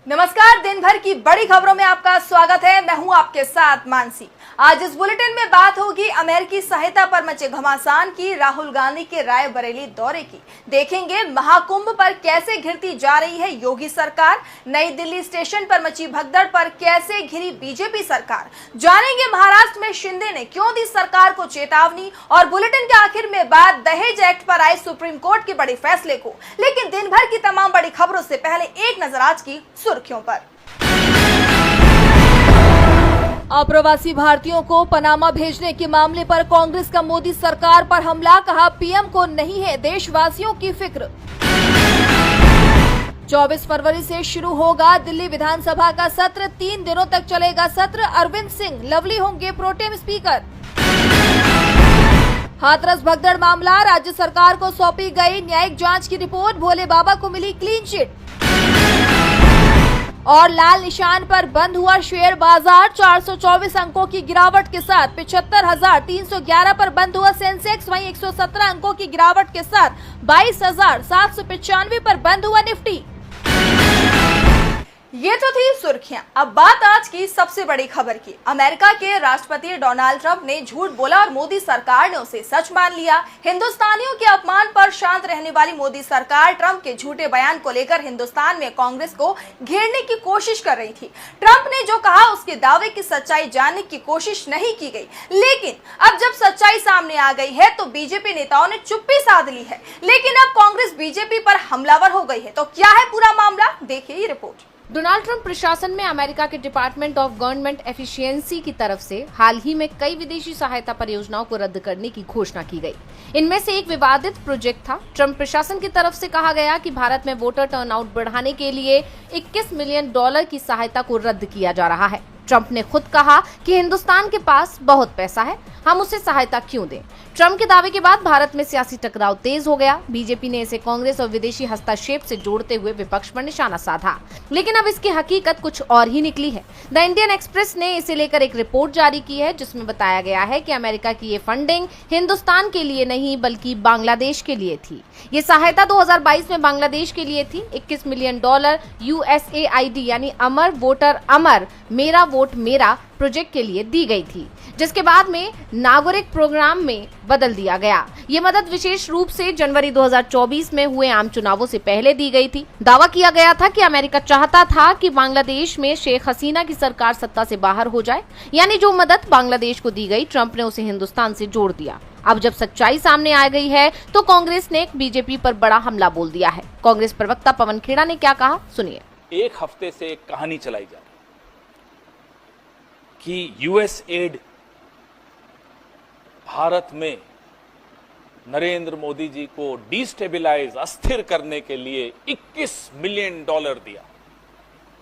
नमस्कार, दिन भर की बड़ी खबरों में आपका स्वागत है। मैं हूं आपके साथ मानसी। आज इस बुलेटिन में बात होगी अमेरिकी सहायता पर मचे घमासान की, राहुल गांधी के रायबरेली दौरे की। देखेंगे महाकुंभ पर कैसे घिरती जा रही है योगी सरकार, नई दिल्ली स्टेशन पर मची भगदड़ पर कैसे घिरी बीजेपी सरकार। जानेंगे महाराष्ट्र में शिंदे ने क्यों दी सरकार को चेतावनी, और बुलेटिन के आखिर में बात दहेज एक्ट पर आए सुप्रीम कोर्ट के बड़े फैसले को। लेकिन दिन भर की तमाम बड़ी खबरों से पहले एक नजर आज की सुर्खियों पर। अप्रवासी भारतीयों को पनामा भेजने के मामले पर कांग्रेस का मोदी सरकार पर हमला, कहा पीएम को नहीं है देशवासियों की फिक्र। 24 फरवरी से शुरू होगा दिल्ली विधानसभा का सत्र, 3 दिनों तक चलेगा सत्र। अरविंद सिंह लवली होंगे प्रोटेम स्पीकर। हाथरस भगदड़ मामला, राज्य सरकार को सौंपी गई न्यायिक जांच की रिपोर्ट, भोले बाबा को मिली क्लीन चिट। और लाल निशान पर बंद हुआ शेयर बाजार, 424 अंकों की गिरावट के साथ 75,311 पर बंद हुआ सेंसेक्स। वहीं 117 अंकों की गिरावट के साथ 22,795 पर बंद हुआ निफ्टी। ये तो थी सुर्खियां। अब बात आज की सबसे बड़ी खबर की। अमेरिका के राष्ट्रपति डोनाल्ड ट्रंप ने झूठ बोला और मोदी सरकार ने उसे सच मान लिया। हिंदुस्तानियों के अपमान पर शांत रहने वाली मोदी सरकार ट्रंप के झूठे बयान को लेकर हिंदुस्तान में कांग्रेस को घेरने की कोशिश कर रही थी। ट्रंप ने जो कहा उसके दावे की सच्चाई जानने की कोशिश नहीं की गई, लेकिन अब जब सच्चाई सामने आ गई है तो बीजेपी नेताओं ने चुप्पी साध ली है। लेकिन अब कांग्रेस बीजेपी पर हमलावर हो गई है। तो क्या है पूरा मामला, देखिए ये रिपोर्ट। डोनाल्ड ट्रंप प्रशासन में अमेरिका के डिपार्टमेंट ऑफ गवर्नमेंट एफिशिएंसी की तरफ से हाल ही में कई विदेशी सहायता परियोजनाओं को रद्द करने की घोषणा की गई। इनमें से एक विवादित प्रोजेक्ट था। ट्रंप प्रशासन की तरफ से कहा गया कि भारत में वोटर टर्नआउट बढ़ाने के लिए $21 मिलियन की सहायता को रद्द किया जा रहा है। ट्रंप ने खुद कहा कि हिंदुस्तान के पास बहुत पैसा है, हम उसे सहायता क्यों दें। ट्रंप के दावे के बाद भारत में सियासी टकराव तेज हो गया। बीजेपी ने इसे कांग्रेस और विदेशी हस्तक्षेप से जोड़ते हुए विपक्ष पर निशाना साधा, लेकिन अब इसकी हकीकत कुछ और ही निकली है। द इंडियन एक्सप्रेस ने इसे लेकर एक रिपोर्ट जारी की है, जिसमें बताया गया है कि अमेरिका की ये फंडिंग हिंदुस्तान के लिए नहीं बल्कि बांग्लादेश के लिए थी। ये सहायता 2022 में बांग्लादेश के लिए थी। $21 मिलियन USAID यानी अमर वोटर अमर मेरा वोट मेरा प्रोजेक्ट के लिए दी गई थी, जिसके बाद में नागरिक प्रोग्राम में बदल दिया गया। ये मदद विशेष रूप से जनवरी 2024 में हुए आम चुनावों से पहले दी गई थी। दावा किया गया था कि अमेरिका चाहता था कि बांग्लादेश में शेख हसीना की सरकार सत्ता से बाहर हो जाए, यानी जो मदद बांग्लादेश को दी गई ट्रंप ने उसे हिंदुस्तान से जोड़ दिया। अब जब सच्चाई सामने आ गई है तो कांग्रेस ने बीजेपी पर बड़ा हमला बोल दिया है। कांग्रेस प्रवक्ता पवन खेड़ा ने क्या कहा, सुनिए। एक हफ्ते से एक कहानी चलाई जा रही कि यूएसएड भारत में नरेंद्र मोदी जी को डिस्टेबलाइज अस्थिर करने के लिए $21 मिलियन दिया।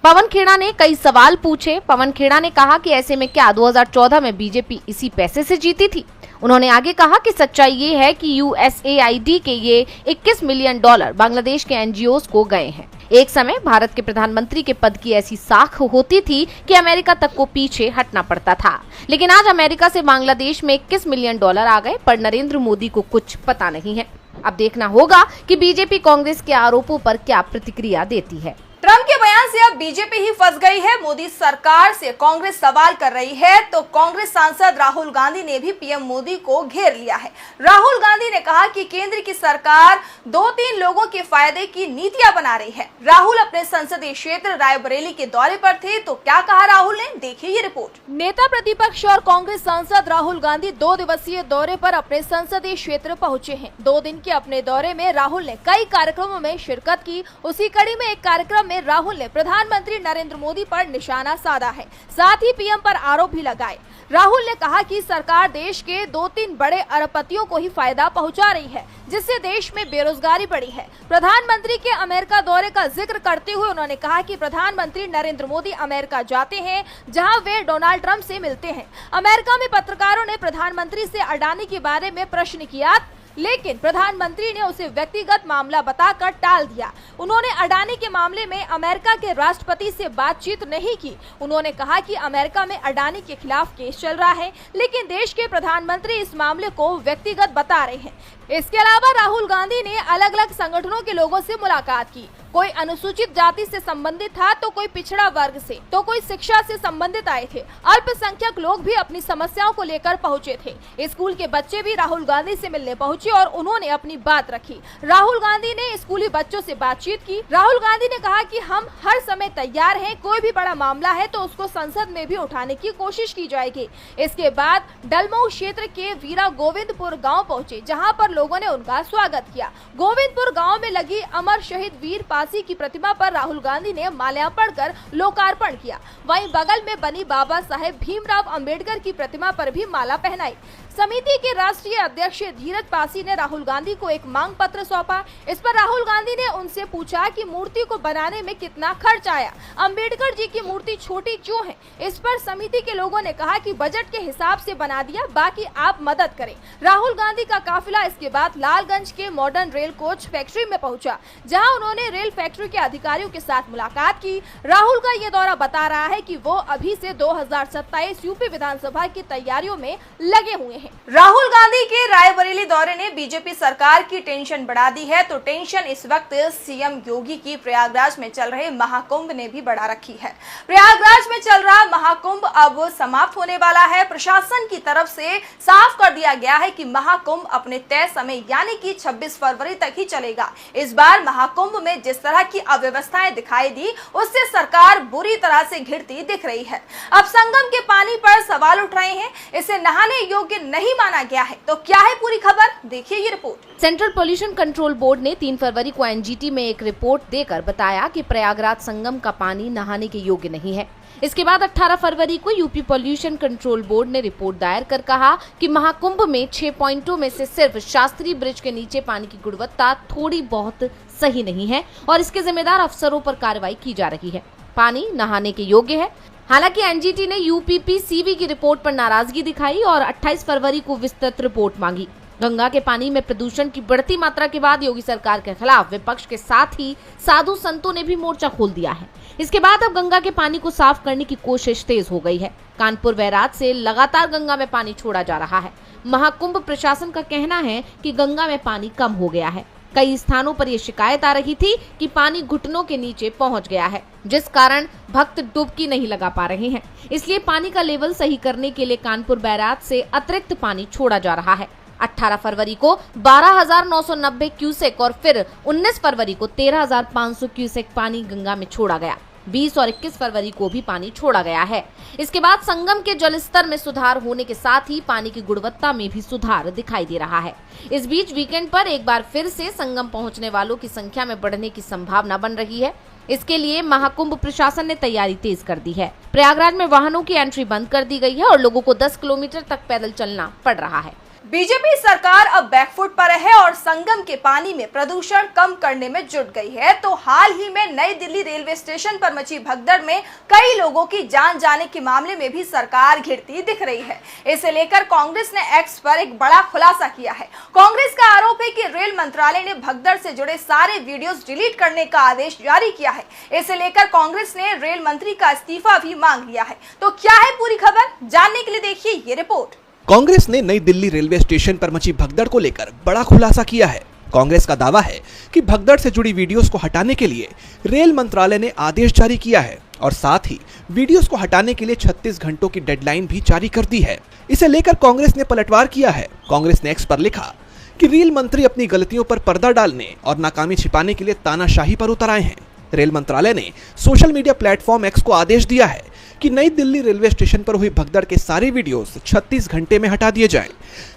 पवन खेड़ा ने कई सवाल पूछे। पवन खेड़ा ने कहा कि ऐसे में क्या 2014 में बीजेपी इसी पैसे से जीती थी। उन्होंने आगे कहा कि सच्चाई ये है कि USAID के ये $21 मिलियन बांग्लादेश के NGOs को गए हैं। एक समय भारत के प्रधानमंत्री के पद की ऐसी साख होती थी कि अमेरिका तक को पीछे हटना पड़ता था। लेकिन आज अमेरिका से बांग्लादेश में $21 मिलियन आ गए, पर नरेंद्र मोदी को कुछ पता नहीं है। अब देखना होगा कि बीजेपी कांग्रेस के आरोपों पर क्या प्रतिक्रिया देती है। ट्रंप के बयान से अब बीजेपी ही फंस गई है। मोदी सरकार से कांग्रेस सवाल कर रही है तो कांग्रेस सांसद राहुल गांधी ने भी पीएम मोदी को घेर लिया है। राहुल गांधी ने कहा कि केंद्र की सरकार 2-3 लोगों के फायदे की नीतियां बना रही है। राहुल अपने संसदीय क्षेत्र रायबरेली के दौरे पर थे, तो क्या कहा राहुल ने, देखिए ये रिपोर्ट। नेता प्रतिपक्ष और कांग्रेस सांसद राहुल गांधी 2 दिवसीय दौरे पर अपने संसदीय क्षेत्र पहुंचे हैं। 2 दिन के अपने दौरे में राहुल ने कई कार्यक्रमों में शिरकत की। उसी कड़ी में एक कार्यक्रम में राहुल ने प्रधानमंत्री नरेंद्र मोदी पर निशाना साधा है, साथ ही पीएम पर आरोप भी लगाए। राहुल ने कहा कि सरकार देश के 2-3 बड़े अरबपतियों को ही फायदा पहुंचा रही है, जिससे देश में बेरोजगारी बढ़ी है। प्रधानमंत्री के अमेरिका दौरे का जिक्र करते हुए उन्होंने कहा कि प्रधानमंत्री नरेंद्र मोदी अमेरिका जाते हैं, जहां वे डोनाल्ड ट्रंप से मिलते हैं। अमेरिका में पत्रकारों ने प्रधानमंत्री से अडानी के बारे में प्रश्न किया, लेकिन प्रधानमंत्री ने उसे व्यक्तिगत मामला बताकर टाल दिया। उन्होंने अडानी के मामले में अमेरिका के राष्ट्रपति से बातचीत नहीं की। उन्होंने कहा कि अमेरिका में अडानी के खिलाफ केस चल रहा है, लेकिन देश के प्रधानमंत्री इस मामले को व्यक्तिगत बता रहे हैं। इसके अलावा राहुल गांधी ने अलग अलग संगठनों के लोगों से मुलाकात की। कोई अनुसूचित जाति से संबंधित था, तो कोई पिछड़ा वर्ग से, तो कोई शिक्षा से संबंधित आए थे। अल्पसंख्यक लोग भी अपनी समस्याओं को लेकर पहुंचे थे। स्कूल के बच्चे भी राहुल गांधी से मिलने पहुंचे और उन्होंने अपनी बात रखी। राहुल गांधी ने स्कूली बच्चों से बातचीत की। राहुल गांधी ने कहा कि हम हर समय तैयार हैं, कोई भी बड़ा मामला है तो उसको संसद में भी उठाने की कोशिश की जाएगी। इसके बाद डलमऊ क्षेत्र के वीरा गोविंदपुर गाँव पहुँचे, जहाँ पर लोगों ने उनका स्वागत किया। गोविंदपुर गाँव में लगी अमर शहीद वीर पासी की प्रतिमा पर राहुल गांधी ने माल्यार्पण कर लोकार्पण किया। वहीं बगल में बनी बाबा साहेब भीमराव अंबेडकर की प्रतिमा पर भी माला पहनाई। समिति के राष्ट्रीय अध्यक्ष धीरज पासी ने राहुल गांधी को एक मांग पत्र सौंपा। इस पर राहुल गांधी ने उनसे पूछा कि मूर्ति को बनाने में कितना खर्च आया, अंबेडकर जी की मूर्ति छोटी क्यों है। इस पर समिति के लोगों ने कहा कि बजट के हिसाब से बना दिया, बाकी आप मदद करें। राहुल गांधी का काफिला इसके बाद लालगंज के मॉडर्न रेल कोच फैक्ट्री में पहुंचा, जहां उन्होंने रेल फैक्ट्री के अधिकारियों के साथ मुलाकात की। राहुल का ये दौरा बता रहा है कि वो अभी से 2027 यूपी विधानसभा की तैयारियों में लगे हुए हैं। राहुल गांधी के रायबरेली दौरे ने बीजेपी सरकार की टेंशन बढ़ा दी है, तो टेंशन इस वक्त सीएम योगी की प्रयागराज में चल रहे महाकुंभ ने भी बढ़ा रखी है। प्रयागराज में चल रहा महाकुंभ अब समाप्त होने वाला है। प्रशासन की तरफ से साफ कर दिया गया है कि महाकुंभ अपने तय समय यानी कि 26 फरवरी तक ही चलेगा। इस बार महाकुंभ में जिस तरह की अव्यवस्थाएं दिखाई दी, उससे सरकार बुरी तरह से घिरती दिख रही है। अब संगम के पानी पर सवाल उठ रहे हैं, इसे नहाने योग्य नहीं माना गया है। तो क्या है पूरी खबर, देखिए ये report. Central pollution control board ने 3 फरवरी को एनजीटी में एक रिपोर्ट देकर बताया कि प्रयागराज संगम का पानी नहाने के योग्य नहीं है। इसके बाद 18 फरवरी को यूपी पोल्यूशन कंट्रोल बोर्ड ने रिपोर्ट दायर कर कहा कि महाकुंभ में 6 पॉइंटों में से सिर्फ शास्त्री ब्रिज के नीचे पानी की गुणवत्ता थोड़ी बहुत सही नहीं है और इसके जिम्मेदार अफसरों पर कार्रवाई की जा रही है। पानी नहाने के योग्य है। हालांकि एनजीटी ने यूपीपीसीबी की रिपोर्ट पर नाराजगी दिखाई और 28 फरवरी को विस्तृत रिपोर्ट मांगी। गंगा के पानी में प्रदूषण की बढ़ती मात्रा के बाद योगी सरकार के खिलाफ विपक्ष के साथ ही साधु संतों ने भी मोर्चा खोल दिया है। इसके बाद अब गंगा के पानी को साफ करने की कोशिश तेज हो गई है। कानपुर बैराज से लगातार गंगा में पानी छोड़ा जा रहा है। महाकुंभ प्रशासन का कहना है कि गंगा में पानी कम हो गया है। कई स्थानों पर यह शिकायत आ रही थी कि पानी घुटनों के नीचे पहुंच गया है, जिस कारण भक्त डुबकी नहीं लगा पा रहे हैं। इसलिए पानी का लेवल सही करने के लिए कानपुर बैराज से अतिरिक्त पानी छोड़ा जा रहा है। 18 फरवरी को 12,990 क्यूसेक और फिर 19 फरवरी को 13,500 क्यूसेक पानी गंगा में छोड़ा गया। 20 और 21 फरवरी को भी पानी छोड़ा गया है। इसके बाद संगम के जलस्तर में सुधार होने के साथ ही पानी की गुणवत्ता में भी सुधार दिखाई दे रहा है। इस बीच वीकेंड पर एक बार फिर से संगम पहुंचने वालों की संख्या में बढ़ने की संभावना बन रही है। इसके लिए महाकुंभ प्रशासन ने तैयारी तेज कर दी है। प्रयागराज में वाहनों की एंट्री बंद कर दी गई है और लोगों को 10 किलोमीटर तक पैदल चलना पड़ रहा है। बीजेपी सरकार अब बैकफुट पर है और संगम के पानी में प्रदूषण कम करने में जुट गई है। तो हाल ही में नई दिल्ली रेलवे स्टेशन पर मची भगदड़ में कई लोगों की जान जाने के मामले में भी सरकार घिरती दिख रही है। इसे लेकर कांग्रेस ने एक्स पर एक बड़ा खुलासा किया है। कांग्रेस का आरोप है कि रेल मंत्रालय ने भगदड़ से जुड़े सारे वीडियोस डिलीट करने का आदेश जारी किया है। इसे लेकर कांग्रेस ने रेल मंत्री का इस्तीफा भी मांग लिया है। तो क्या है पूरी खबर, जानने के लिए देखिए ये रिपोर्ट। कांग्रेस ने नई दिल्ली रेलवे स्टेशन पर मची भगदड़ को लेकर बड़ा खुलासा किया है। कांग्रेस का दावा है कि भगदड़ से जुड़ी वीडियोस को हटाने के लिए रेल मंत्रालय ने आदेश जारी किया है और साथ ही वीडियोस को हटाने के लिए 36 घंटों की डेडलाइन भी जारी कर दी है। इसे लेकर कांग्रेस ने पलटवार किया है। कांग्रेस ने एक्स पर लिखा कि रेल मंत्री अपनी गलतियों पर पर्दा डालने और नाकामी छिपाने के लिए तानाशाही पर उतर आए हैं। रेल मंत्रालय ने सोशल मीडिया प्लेटफॉर्म एक्स को आदेश दिया है कि नई दिल्ली रेलवे स्टेशन पर हुई भगदड़ के सारे वीडियोस 36 घंटे में हटा दिए जाएं।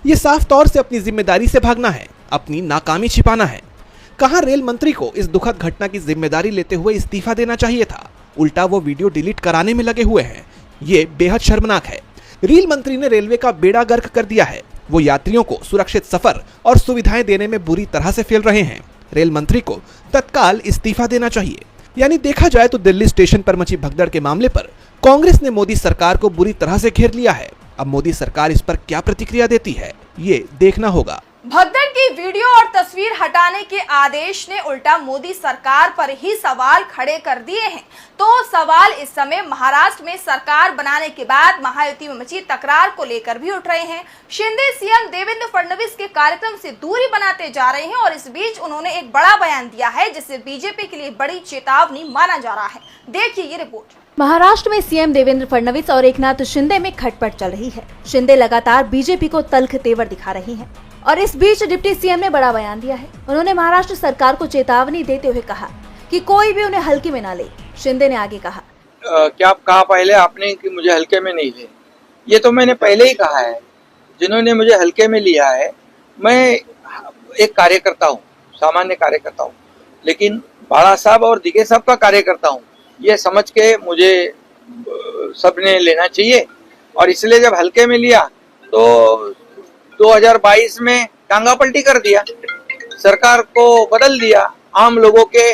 ये साफ तौर से अपनी जिम्मेदारी से भागना है, अपनी नाकामी छिपाना है। कहां रेल मंत्री को इस दुखद घटना की जिम्मेदारी लेते हुए इस्तीफा देना चाहिए था, उल्टा वो वीडियो डिलीट कराने में लगे हुए हैं। ये बेहद शर्मनाक है। रेल मंत्री ने रेलवे का बेड़ा गर्क कर दिया है। वो यात्रियों को सुरक्षित सफर और सुविधाएं देने में बुरी तरह से फेल रहे हैं। रेल मंत्री को तत्काल इस्तीफा देना चाहिए। यानी देखा जाए तो दिल्ली स्टेशन पर मची भगदड़ के मामले पर कांग्रेस ने मोदी सरकार को बुरी तरह से घेर लिया है। अब मोदी सरकार इस पर क्या प्रतिक्रिया देती है, ये देखना होगा। भगदड़ की वीडियो और तस्वीर हटाने के आदेश ने उल्टा मोदी सरकार पर ही सवाल खड़े कर दिए हैं। तो सवाल इस समय महाराष्ट्र में सरकार बनाने के बाद महायुति में मची तकरार को लेकर भी उठ रहे हैं। शिंदे सीएम देवेंद्र फडणवीस के कार्यक्रम से दूरी बनाते जा रहे हैं और इस बीच उन्होंने एक बड़ा बयान दिया है जिसे बीजेपी के लिए बड़ी चेतावनी माना जा रहा है। देखिए ये रिपोर्ट। महाराष्ट्र में सीएम देवेंद्र फडणवीस और एकनाथ शिंदे में खटपट चल रही है। शिंदे लगातार बीजेपी को तल्ख तेवर दिखा रही हैं और इस बीच डिप्टी सीएम ने बड़ा बयान दिया है। उन्होंने महाराष्ट्र सरकार को चेतावनी देते हुए कहा कि कोई भी उन्हें हल्के में ना ले। शिंदे ने आगे कहा, क्या कहा पहले आपने कि मुझे हल्के में नहीं ले, ये तो मैंने पहले ही कहा है। जिन्होंने मुझे हल्के में लिया है, मैं एक कार्यकर्ता हूँ, सामान्य कार्यकर्ता हूँ, लेकिन बाड़ा साहब और दिगे साहब का कार्यकर्ता हूँ, ये समझ के मुझे सबने लेना चाहिए। और इसलिए जब हल्के में लिया तो 2022 में टांगा पलटी कर दिया, सरकार को बदल दिया, आम लोगों के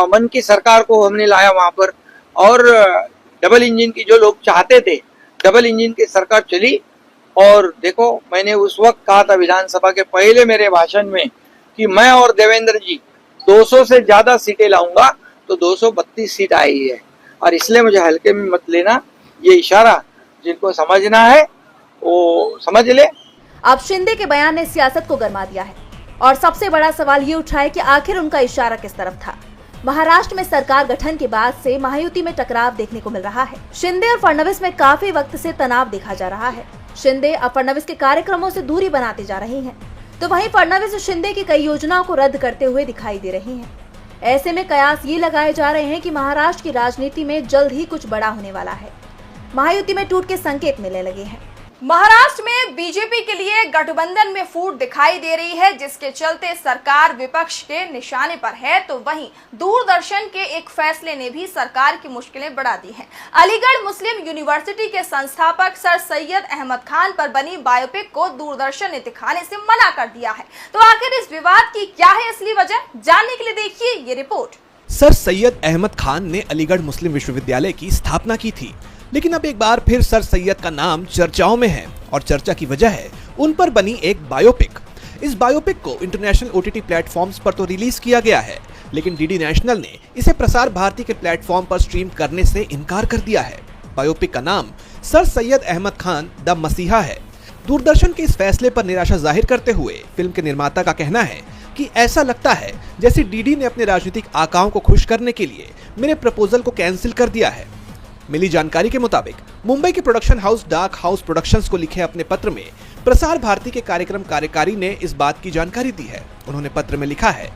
मन की सरकार को हमने लाया वहां पर। और डबल इंजन की जो लोग चाहते थे, डबल इंजन की सरकार चली। और देखो, मैंने उस वक्त कहा था विधानसभा के पहले मेरे भाषण में कि मैं और देवेंद्र जी 200 से ज्यादा सीटें लाऊंगा, तो 232 सीट आई है। और इसलिए मुझे हल्के में मत लेना, ये इशारा जिनको समझना है वो समझ ले। अब शिंदे के बयान ने सियासत को गरमा दिया है और सबसे बड़ा सवाल ये उठा है कि आखिर उनका इशारा किस तरफ था। महाराष्ट्र में सरकार गठन के बाद से महायुति में टकराव देखने को मिल रहा है। शिंदे और फडणवीस में काफी वक्त से तनाव देखा जा रहा है। शिंदे अब फडणवीस के कार्यक्रमों से दूरी बनाते जा रहे हैं, तो वहीं फडणवीस शिंदे की कई योजनाओं को रद्द करते हुए दिखाई दे रही हैं। ऐसे में कयास ये लगाए जा रहे हैं कि महाराष्ट्र की राजनीति में जल्द ही कुछ बड़ा होने वाला है। महायुति में टूट के संकेत मिलने लगे हैं। महाराष्ट्र में बीजेपी के लिए गठबंधन में फूट दिखाई दे रही है, जिसके चलते सरकार विपक्ष के निशाने पर है। तो वहीं दूरदर्शन के एक फैसले ने भी सरकार की मुश्किलें बढ़ा दी हैं। अलीगढ़ मुस्लिम यूनिवर्सिटी के संस्थापक सर सैयद अहमद खान पर बनी बायोपिक को दूरदर्शन ने दिखाने से मना कर दिया है। तो आखिर इस विवाद की क्या है असली वजह, जानने के लिए देखिए ये रिपोर्ट। सर सैयद अहमद खान ने अलीगढ़ मुस्लिम विश्वविद्यालय की स्थापना की थी, लेकिन अब एक बार फिर सर सैयद का नाम चर्चाओं में है और चर्चा की वजह है उन पर बनी एक बायोपिक। इस बायोपिक को इंटरनेशनल ओटीटी प्लेटफॉर्म्स पर तो रिलीज किया गया है, लेकिन डीडी नेशनल ने इसे प्रसार भारती के प्लेटफॉर्म पर स्ट्रीम करने से इनकार कर दिया है। बायोपिक का नाम सर सैयद अहमद खान द मसीहा है। दूरदर्शन के इस फैसले पर निराशा जाहिर करते हुए फिल्म के निर्माता का कहना है कि ऐसा लगता है जैसे डीडी ने अपने राजनीतिक आकाओं को खुश करने के लिए मेरे प्रपोजल को कैंसिल कर दिया है। मिली जानकारी के मुताबिक मुंबई के production house dark house productions को लिखे अपने पत्र में प्रसार भारती के कार्यक्रम कार्यकारी ने इस बात की जानकारी दी है। उन्होंने पत्र में लिखा है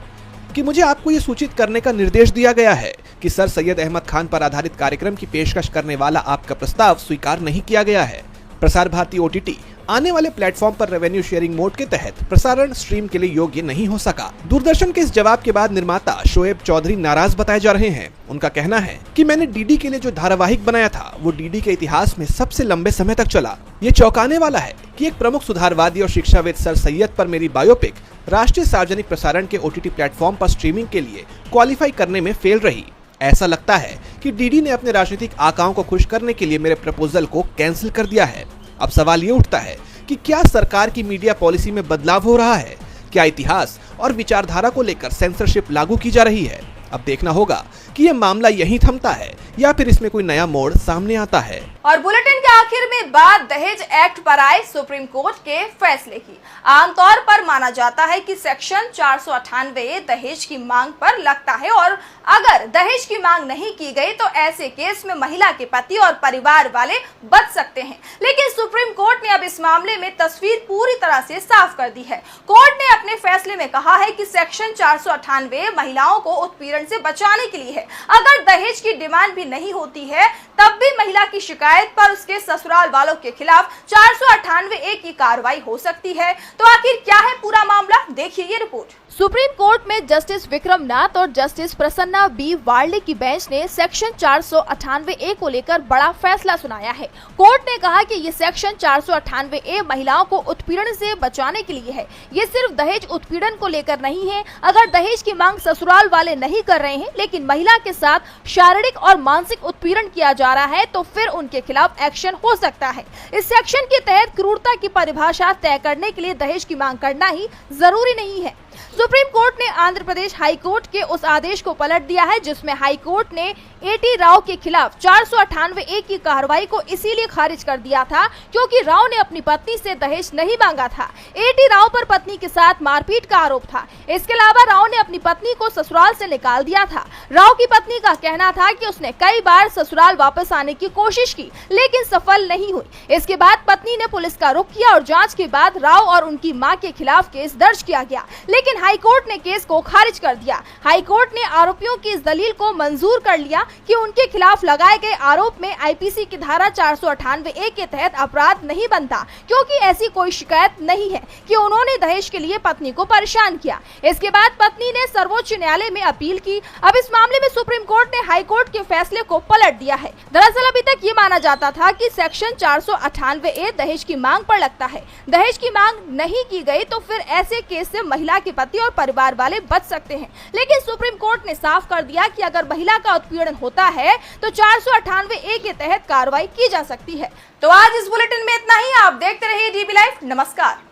कि मुझे आपको ये सूचित करने का निर्देश दिया गया है कि सर सैयद अहमद खान पर आधारित कार्यक्रम की पेशकश करने वाला आपका प्रस्ताव स्वीकार नहीं किया गया है। प्रसार भारती ओटीटी आने वाले प्लेटफॉर्म पर रेवेन्यू शेयरिंग मोड के तहत प्रसारण स्ट्रीम के लिए योग्य नहीं हो सका। दूरदर्शन के इस जवाब के बाद निर्माता शोएब चौधरी नाराज बताए जा रहे हैं। उनका कहना है कि मैंने डीडी के लिए जो धारावाहिक बनाया था वो डीडी के इतिहास में सबसे लंबे समय तक चला। ये चौंकाने वाला है कि एक प्रमुख सुधारवादी और शिक्षाविद सर सैयद पर मेरी बायोपिक राष्ट्रीय सार्वजनिक प्रसारण के ओटीटी प्लेटफॉर्म पर स्ट्रीमिंग के लिए क्वालिफाई करने में फेल रही। ऐसा लगता है कि डीडी ने अपने राजनीतिक आकाओं को खुश करने के लिए मेरे प्रपोजल को कैंसिल कर दिया है। अब सवाल ये उठता है कि क्या सरकार की मीडिया पॉलिसी में बदलाव हो रहा है? क्या इतिहास और विचारधारा को लेकर सेंसरशिप लागू की जा रही है? अब देखना होगा कि यह मामला यहीं थमता है या फिर इसमें कोई नया मोड़ सामने आता है। और बुलेटिन के आखिर में बात दहेज एक्ट पर आए सुप्रीम कोर्ट के फैसले की। आमतौर पर माना जाता है कि सेक्शन 498 दहेज की मांग पर लगता है और अगर दहेज की मांग नहीं की गई तो ऐसे केस में महिला के पति और परिवार वाले बच सकते हैं। लेकिन सुप्रीम कोर्ट ने अब इस मामले में तस्वीर पूरी तरह से साफ कर दी है। कोर्ट ने अपने फैसले में कहा है कि सेक्शन 498 महिलाओं को उत्पीड़न से बचाने के लिए है। अगर दहेज की डिमांड भी नहीं होती है तब भी महिला की शिकायत पर उसके ससुराल वालों के खिलाफ 498 की कार्रवाई हो सकती है। तो आखिर क्या है पूरा मामला, देखिए ये रिपोर्ट। सुप्रीम कोर्ट में जस्टिस विक्रम नाथ और जस्टिस प्रसन्ना बी वार्ले की बेंच ने सेक्शन 498A को लेकर बड़ा फैसला सुनाया है। कोर्ट ने कहा कि ये सेक्शन 498A महिलाओं को उत्पीड़न से बचाने के लिए है। ये सिर्फ दहेज उत्पीड़न को लेकर नहीं है। अगर दहेज की मांग ससुराल वाले नहीं कर रहे हैं लेकिन महिला के साथ शारीरिक और मानसिक उत्पीड़न किया जा रहा है तो फिर उनके खिलाफ एक्शन हो सकता है। इस सेक्शन के तहत क्रूरता की परिभाषा तय करने के लिए दहेज की मांग करना ही जरूरी नहीं है। सुप्रीम कोर्ट ने आंध्र प्रदेश हाई कोर्ट के उस आदेश को पलट दिया है जिसमें हाई कोर्ट ने एटी राव के खिलाफ 498A की कार्रवाई को इसीलिए खारिज कर दिया था क्योंकि राव ने अपनी पत्नी से दहेज नहीं मांगा था। एटी राव पर पत्नी के साथ मारपीट का आरोप था। इसके अलावा राव ने अपनी पत्नी को ससुराल से निकाल दिया था। राव की पत्नी का कहना था कि उसने कई बार ससुराल वापस आने की कोशिश की लेकिन सफल नहीं हुई। इसके बाद पत्नी ने पुलिस का रुख किया और जांच के बाद राव और उनकी मां के खिलाफ केस दर्ज किया गया लेकिन हाई कोर्ट ने केस को खारिज कर दिया। हाई कोर्ट ने आरोपियों की इस दलील को मंजूर कर लिया कि उनके खिलाफ लगाए गए आरोप में आईपीसी की धारा 498A के तहत अपराध नहीं बनता क्योंकि ऐसी कोई शिकायत नहीं है कि उन्होंने दहेज के लिए पत्नी को परेशान किया। इसके बाद पत्नी ने सर्वोच्च न्यायालय में अपील की। अब इस मामले में सुप्रीम कोर्ट ने हाई कोर्ट के फैसले को पलट दिया है। दरअसल अभी तक ये माना जाता था कि सेक्शन 498A दहेज की मांग पर लगता है। दहेज की मांग नहीं की गई तो फिर ऐसे केस से महिला के पति और परिवार वाले बच सकते हैं लेकिन सुप्रीम कोर्ट ने साफ कर दिया कि अगर महिला का उत्पीड़न होता है तो 498A के तहत कार्रवाई की जा सकती है। तो आज इस बुलेटिन में इतना ही। आप देखते रहिए DB लाइव। नमस्कार।